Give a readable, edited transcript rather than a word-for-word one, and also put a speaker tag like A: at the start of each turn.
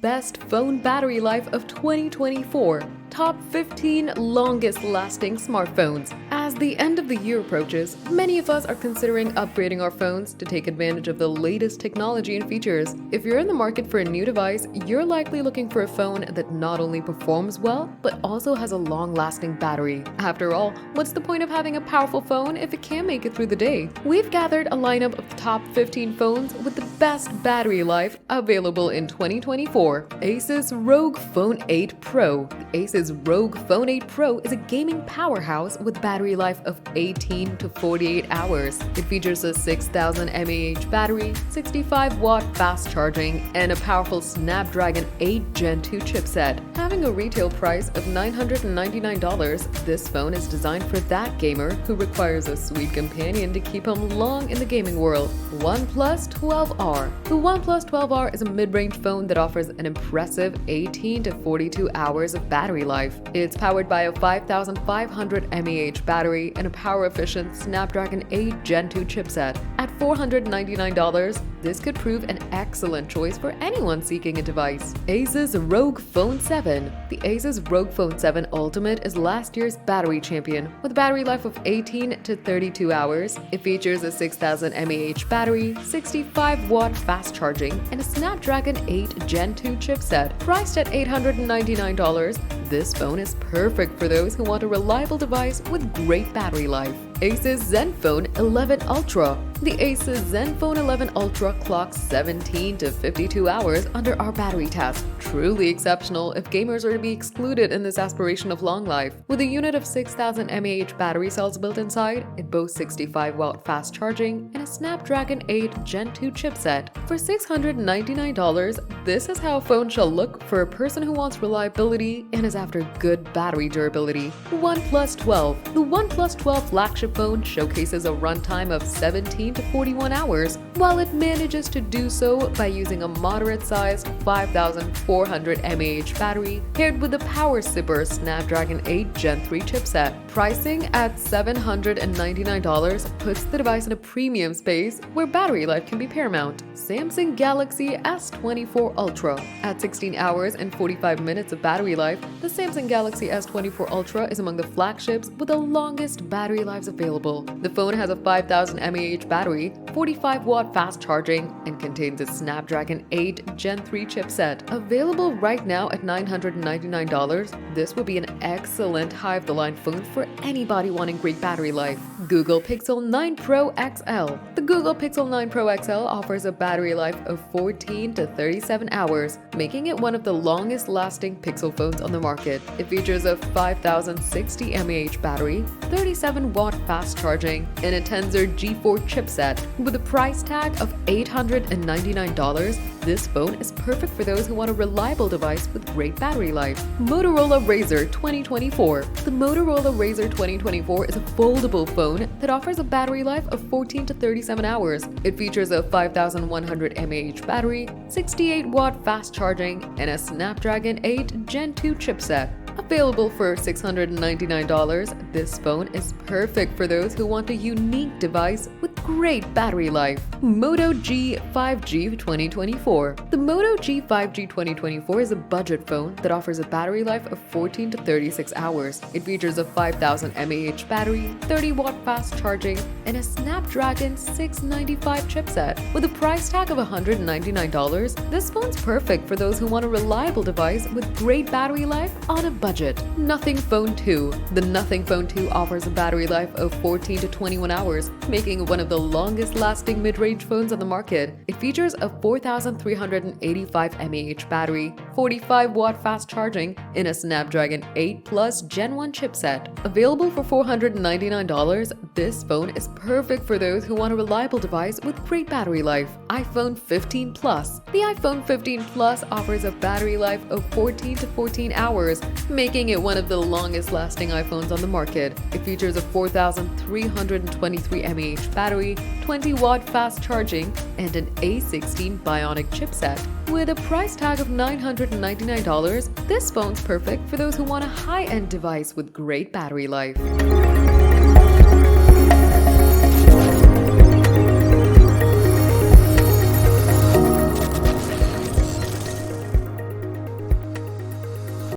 A: best phone battery life of 2024. Top 15 longest lasting smartphones. As the end of the year approaches, many of us are considering upgrading our phones to take advantage of the latest technology and features. If you're in the market for a new device, you're likely looking for a phone that not only performs well, but also has a long-lasting battery. After all, what's the point of having a powerful phone if it can't make it through the day? We've gathered a lineup of the top 15 phones with the best battery life available in 2024. Asus ROG Phone 8 Pro. The Asus ROG Phone 8 Pro is a gaming powerhouse with battery life of 18 to 48 hours. It features a 6000 mAh battery, 65-watt fast charging, and a powerful Snapdragon 8 Gen 2 chipset. Having a retail price of $999, this phone is designed for that gamer who requires a sweet companion to keep him long in the gaming world. OnePlus 12R. The OnePlus 12R is a mid-range phone that offers an impressive 18 to 42 hours of battery life. It's powered by a 5500 mAh battery and a power-efficient Snapdragon 8 Gen 2 chipset. At $499, this could prove an excellent choice for anyone seeking a device. Asus ROG Phone 7. The Asus ROG Phone 7 Ultimate is last year's battery champion with a battery life of 18 to 32 hours. It features a 6000 mAh battery, 65-watt fast charging, and a Snapdragon 8 Gen 2 chipset. Priced at $899, this phone is perfect for those who want a reliable device with great battery life. Asus ZenFone 11 Ultra. The Asus ZenFone 11 Ultra clocks 17 to 52 hours under our battery test. Truly exceptional if gamers are to be excluded in this aspiration of long life. With a unit of 6000 mAh battery cells built inside, it boasts 65-watt fast charging and a Snapdragon 8 Gen 2 chipset. For $699, this is how a phone shall look for a person who wants reliability and is after good battery durability. OnePlus 12. The OnePlus 12 flagship phone showcases a runtime of 17 to 41 hours, while it manages to do so by using a moderate-sized 5400 mAh battery paired with a power sipper Snapdragon 8 Gen 3 chipset. Pricing at $799 puts the device in a premium space where battery life can be paramount. Samsung Galaxy S24 Ultra. At 16 hours and 45 minutes of battery life, the Samsung Galaxy S24 Ultra is among the flagships with the longest battery lives available. The phone has a 5000 mAh battery, 45-watt fast charging, and contains a Snapdragon 8 Gen 3 chipset. Available right now at $999, this would be an excellent high-of-the-line phone for anybody wanting great battery life. Google Pixel 9 Pro XL. The Google Pixel 9 Pro XL offers a battery life of 14 to 37 hours, making it one of the longest-lasting Pixel phones on the market. It features a 5060 mAh battery, 37-watt fast charging, and a Tensor G4 chipset. With a price tag of $899, this phone is perfect for those who want a reliable device with great battery life. Motorola Razr 2024. The Motorola Razr 2024 is a foldable phone that offers a battery life of 14 to 37 hours. It features a 5100 mAh battery, 68-watt fast charging, and a Snapdragon 8 Gen 2 chipset. Available for $699, this phone is perfect for those who want a unique device with great battery life. Moto G 5G 2024. The Moto G 5G 2024 is a budget phone that offers a battery life of 14 to 36 hours. It features a 5000 mAh battery, 30-watt fast charging, and a Snapdragon 695 chipset. With a price tag of $199, this phone's perfect for those who want a reliable device with great battery life on a budget. Nothing Phone 2. The Nothing Phone 2 offers a battery life of 14 to 21 hours, making it one of the longest-lasting mid-range phones on the market. It features a 4385 mAh battery, 45-watt fast charging, and a Snapdragon 8 Plus Gen 1 chipset. Available for $499, this phone is perfect for those who want a reliable device with great battery life. iPhone 15 Plus. The iPhone 15 Plus offers a battery life of 14 to 14 hours, making it one of the longest-lasting iPhones on the market. It features a 4323 mAh battery, 20-watt fast charging, and an A16 Bionic chipset. With a price tag of $999, this phone's perfect for those who want a high-end device with great battery life.